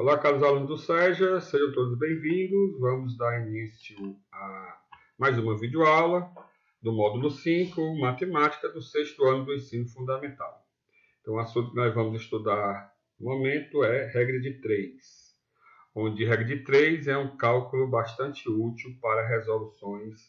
Olá, caros alunos do SEJA, sejam todos bem-vindos. Vamos dar início a mais uma videoaula do módulo 5, Matemática, do 6º ano do ensino fundamental. Então, o assunto que nós vamos estudar no momento é regra de 3, onde regra de 3 é um cálculo bastante útil para resoluções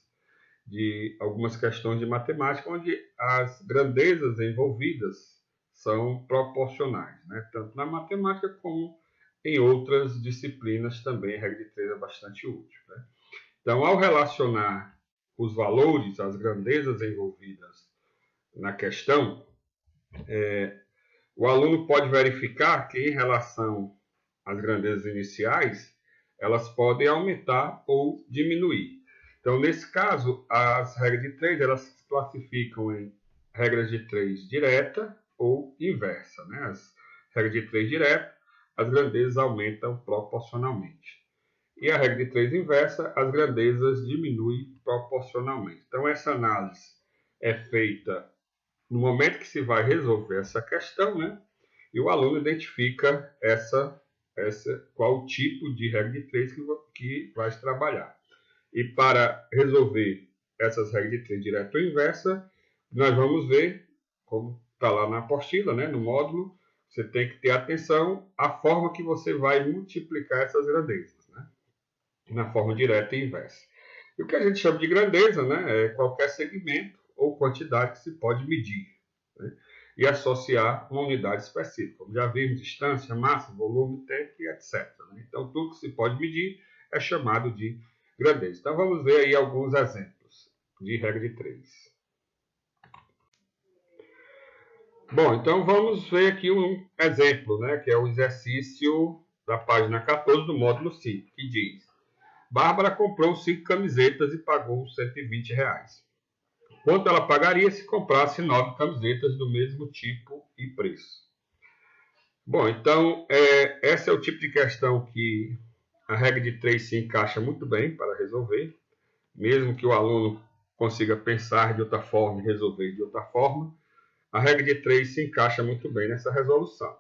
de algumas questões de matemática, onde as grandezas envolvidas são proporcionais, né? Tanto na matemática como em outras disciplinas também a regra de 3 é bastante útil, né? Então, ao relacionar os valores, as grandezas envolvidas na questão, o aluno pode verificar que, em relação às grandezas iniciais, elas podem aumentar ou diminuir. Então, nesse caso, as regras de 3 elas se classificam em regras de 3 direta ou inversa, né? As regras de 3 direta, as grandezas aumentam proporcionalmente. E a regra de 3 inversa, as grandezas diminuem proporcionalmente. Então, essa análise é feita no momento que se vai resolver essa questão, né? E o aluno identifica qual o tipo de regra de 3 que vai se trabalhar. E para resolver essas regras de 3 direta ou inversa, nós vamos ver, como está lá na apostila, né, no módulo, você tem que ter atenção à forma que você vai multiplicar essas grandezas, né, na forma direta e inversa. E o que a gente chama de grandeza, né, é qualquer segmento ou quantidade que se pode medir, né, e associar uma unidade específica. Como já vimos, distância, massa, volume, tempo e etc. Né? Então, tudo que se pode medir é chamado de grandeza. Então, vamos ver aí alguns exemplos de regra de 3. Bom, então vamos ver aqui um exemplo, né, que é o exercício da página 14 do módulo 5, que diz: Bárbara comprou 5 camisetas e pagou R$120. Quanto ela pagaria se comprasse 9 camisetas do mesmo tipo e preço? Bom, então, esse é o tipo de questão que a regra de 3 se encaixa muito bem para resolver, mesmo que o aluno consiga pensar de outra forma e resolver de outra forma, a regra de 3 se encaixa muito bem nessa resolução.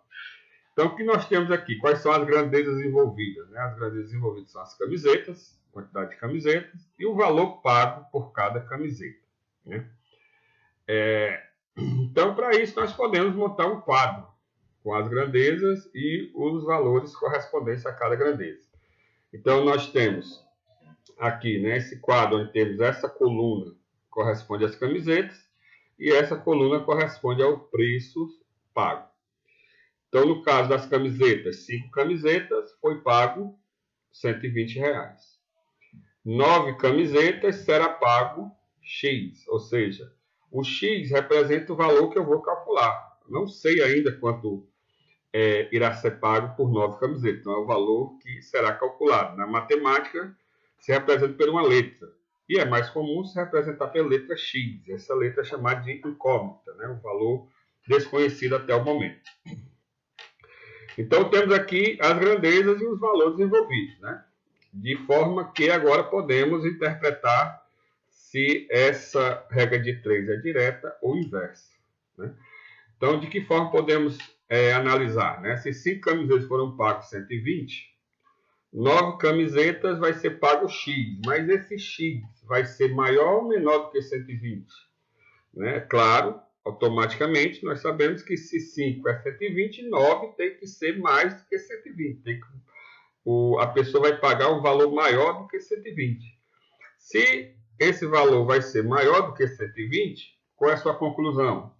Então, o que nós temos aqui? Quais são as grandezas envolvidas? Né? As grandezas envolvidas são as camisetas, quantidade de camisetas, e o valor pago por cada camiseta. Né? Então, para isso, nós podemos montar um quadro com as grandezas e os valores correspondentes a cada grandeza. Então, nós temos aqui, nesse quadro, onde temos essa coluna corresponde às camisetas e essa coluna corresponde ao preço pago. Então, no caso das camisetas, 5 camisetas foi pago R$120. 9 camisetas será pago X, ou seja, o X representa o valor que eu vou calcular. Não sei ainda quanto irá ser pago por 9 camisetas. Então, é o valor que será calculado. Na matemática, se representa por uma letra. E é mais comum se representar pela letra X. Essa letra é chamada de incógnita, né? Um valor desconhecido até o momento. Então, temos aqui as grandezas e os valores envolvidos, né? De forma que agora podemos interpretar se essa regra de 3 é direta ou inversa, né? Então, de que forma podemos analisar, né? Se 5 camisetas foram pagos 120, 9 camisetas vai ser pago X, mas esse X vai ser maior ou menor do que 120? Né? Claro, automaticamente nós sabemos que se 5 é 120, 9 tem que ser mais do que 120. A pessoa vai pagar um valor maior do que 120. Se esse valor vai ser maior do que 120, qual é a sua conclusão?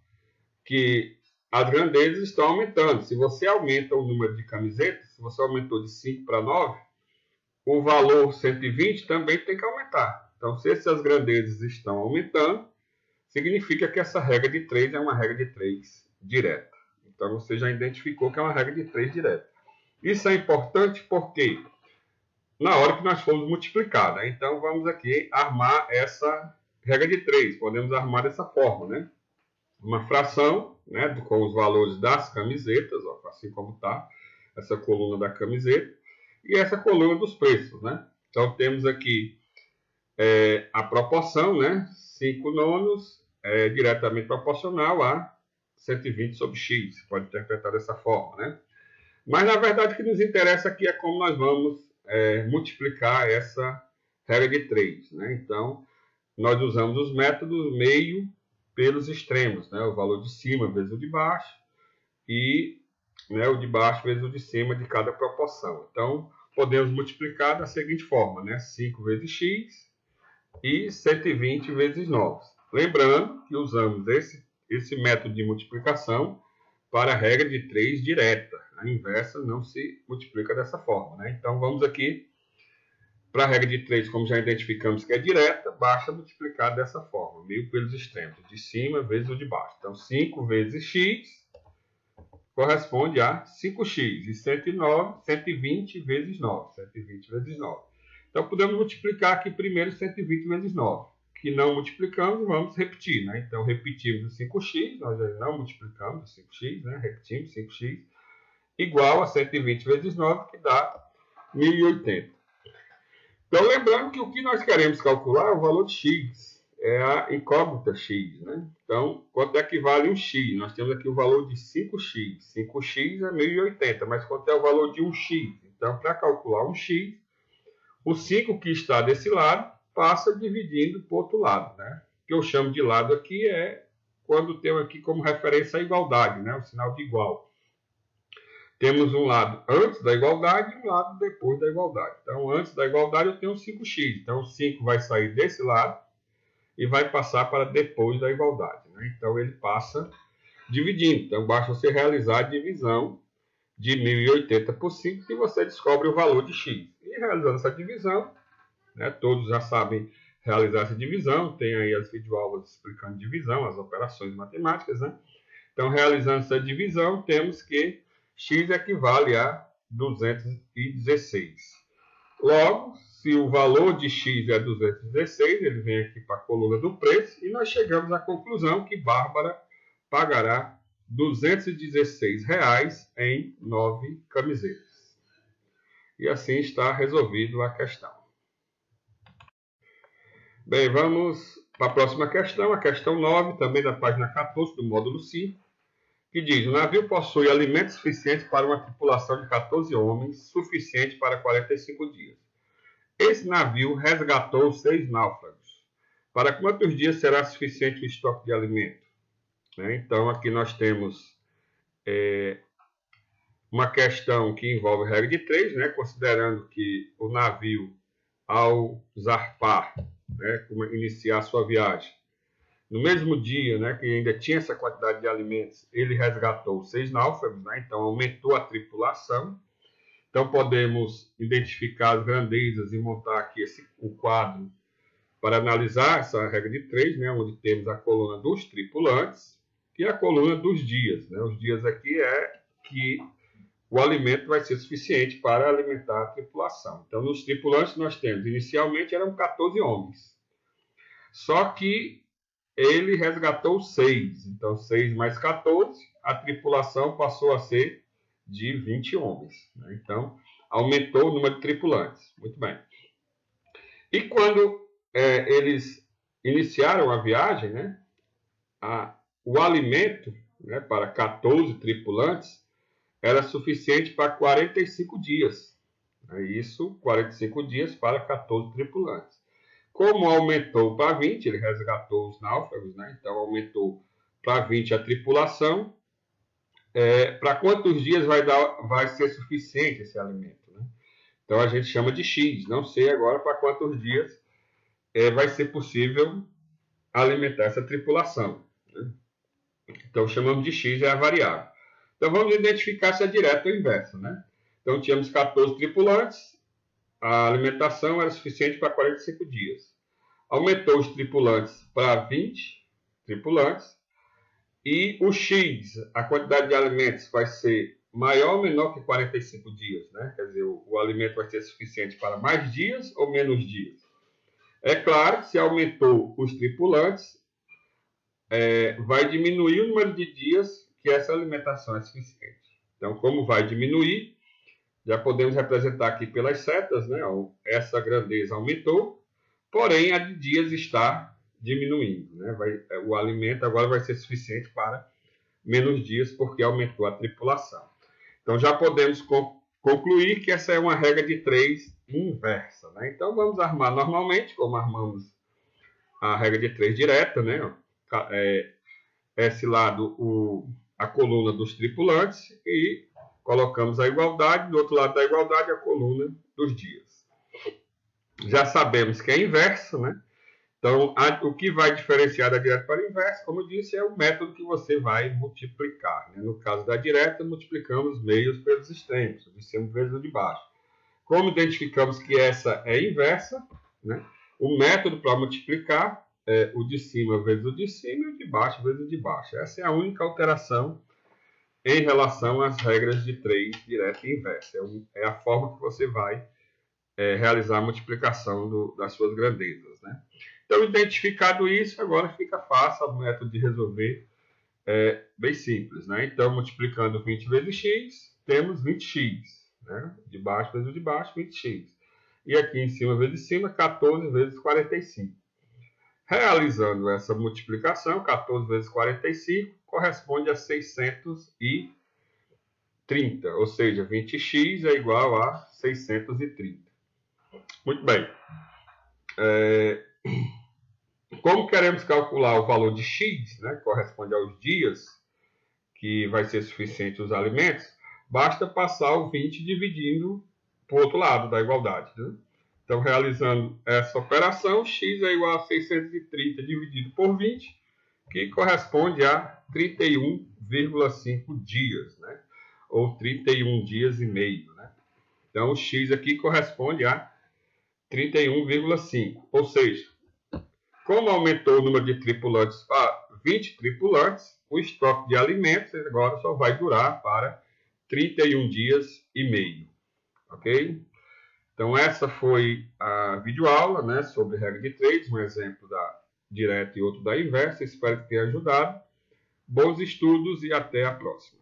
Que as grandezas estão aumentando. Se você aumenta o número de camisetas, se você aumentou de 5 para 9, o valor 120 também tem que aumentar. Então, se essas grandezas estão aumentando, significa que essa regra de 3 é uma regra de 3 direta. Então, você já identificou que é uma regra de 3 direta. Isso é importante porque na hora que nós formos multiplicar, né? Então, vamos aqui armar essa regra de 3. Podemos armar dessa forma, né? Uma fração, né, com os valores das camisetas, ó, assim como está essa coluna da camiseta, e essa coluna dos preços, né? Então, temos aqui a proporção, né? 5 nonos é diretamente proporcional a 120 sobre x, pode interpretar dessa forma, né? Mas, na verdade, o que nos interessa aqui é como nós vamos multiplicar essa regra de 3. Né? Então, nós usamos os métodos meio pelos extremos, né? O valor de cima vezes o de baixo e, né, o de baixo vezes o de cima de cada proporção. Então, podemos multiplicar da seguinte forma, né? 5 vezes x e 120 vezes 9. Lembrando que usamos esse método de multiplicação para a regra de 3 direta. A inversa não se multiplica dessa forma. Né? Então, vamos aqui para a regra de 3, como já identificamos que é direta, basta multiplicar dessa forma, meio pelos extremos, de cima vezes o de baixo. Então, 5 vezes x corresponde a 5x, e 120 vezes 9. 120 vezes 9. Então, podemos multiplicar aqui primeiro 120 vezes 9. Que não multiplicamos, vamos repetir. Né? Então, repetimos o 5x, nós já não multiplicamos o 5x, né? Repetimos 5x, igual a 120 vezes 9, que dá 1080. Então, lembrando que o que nós queremos calcular é o valor de x, é a incógnita x. Né? Então, quanto é que vale um x? Nós temos aqui o valor de 5x. 5x é 1080, mas quanto é o valor de um x? Então, para calcular um x, o 5 que está desse lado passa dividindo para o outro lado. Né? O que eu chamo de lado aqui é quando tenho aqui como referência a igualdade, né? O sinal de igual. Temos um lado antes da igualdade e um lado depois da igualdade. Então, antes da igualdade eu tenho 5x. Então, o 5 vai sair desse lado e vai passar para depois da igualdade. Né? Então, ele passa dividindo. Então, basta você realizar a divisão de 1080 por 5 que você descobre o valor de x. E realizando essa divisão, né, todos já sabem realizar essa divisão. Tem aí as videoaulas explicando divisão, as operações matemáticas. Né? Então, realizando essa divisão, temos que x equivale a 216. Logo, se o valor de x é 216, ele vem aqui para a coluna do preço e nós chegamos à conclusão que Bárbara pagará R$ 216 em 9 camisetas. E assim está resolvido a questão. Bem, vamos para a próxima questão, a questão 9, também da página 14 do módulo 5. Que diz: o navio possui alimentos suficientes para uma tripulação de 14 homens, suficiente para 45 dias. Esse navio resgatou 6 náufragos. Para quantos dias será suficiente o estoque de alimento? Então, aqui nós temos uma questão que envolve regra de 3, né? Considerando que o navio, ao zarpar, né, iniciar sua viagem, no mesmo dia, né, que ainda tinha essa quantidade de alimentos, ele resgatou 6 náufragos, né, então aumentou a tripulação. Então podemos identificar as grandezas e montar aqui o quadro para analisar essa regra de 3, né, onde temos a coluna dos tripulantes e a coluna dos dias. Né. Os dias aqui é que o alimento vai ser suficiente para alimentar a tripulação. Então, nos tripulantes nós temos, inicialmente eram 14 homens. Só que ele resgatou 6. Então, 6 mais 14, a tripulação passou a ser de 20 homens. Né? Então, aumentou o número de tripulantes. Muito bem. E quando eles iniciaram a viagem, né, o alimento, né, para 14 tripulantes era suficiente para 45 dias. Isso, 45 dias para 14 tripulantes. Como aumentou para 20, ele resgatou os náufragos, né? Então aumentou para 20 a tripulação. Para quantos dias vai ser suficiente esse alimento? Né? Então a gente chama de X. Não sei agora para quantos dias vai ser possível alimentar essa tripulação. Né? Então chamamos de X, é a variável. Então vamos identificar se é direto ou inverso. Né? Então tínhamos 14 tripulantes, a alimentação era suficiente para 45 dias. Aumentou os tripulantes para 20 tripulantes e o X, a quantidade de alimentos, vai ser maior ou menor que 45 dias. Né? Quer dizer, o alimento vai ser suficiente para mais dias ou menos dias. É claro que se aumentou os tripulantes, vai diminuir o número de dias que essa alimentação é suficiente. Então, como vai diminuir, já podemos representar aqui pelas setas, né? Essa grandeza aumentou, porém a de dias está diminuindo. Né? O alimento agora vai ser suficiente para menos dias, porque aumentou a tripulação. Então já podemos concluir que essa é uma regra de 3 inversa, né? Então vamos armar normalmente, como armamos a regra de 3 direta, né? Esse lado, a coluna dos tripulantes, e colocamos a igualdade, do outro lado da igualdade a coluna dos dias. Já sabemos que é inverso, né? Então, o que vai diferenciar da direta para a inversa, como eu disse, é o método que você vai multiplicar, né? No caso da direta, multiplicamos meios pelos extremos, o de cima vezes o de baixo. Como identificamos que essa é inversa, né? O método para multiplicar é o de cima vezes o de cima e o de baixo vezes o de baixo. Essa é a única alteração em relação às regras de 3, direta e inversa. É a forma que você vai realizar a multiplicação das suas grandezas, né? Então, identificado isso, agora fica fácil o método de resolver, bem simples, né? Então, multiplicando 20 vezes x, temos 20x, né? De baixo vezes o de baixo, 20x. E aqui em cima vezes cima, 14 vezes 45. Realizando essa multiplicação, 14 vezes 45 corresponde a 630, ou seja, 20x é igual a 630. Muito bem. Como queremos calcular o valor de x, né, que corresponde aos dias, que vai ser suficiente os alimentos, basta passar o 20 dividindo para o outro lado da igualdade, né? Então, realizando essa operação, x é igual a 630 dividido por 20, que corresponde a 31,5 dias, né? Ou 31 dias e meio, né? Então, o x aqui corresponde a 31,5, ou seja, como aumentou o número de tripulantes para 20 tripulantes, o estoque de alimentos agora só vai durar para 31 dias e meio, ok? Então essa foi a videoaula, né, sobre regra de 3, um exemplo da direta e outro da inversa. Espero que tenha ajudado. Bons estudos e até a próxima.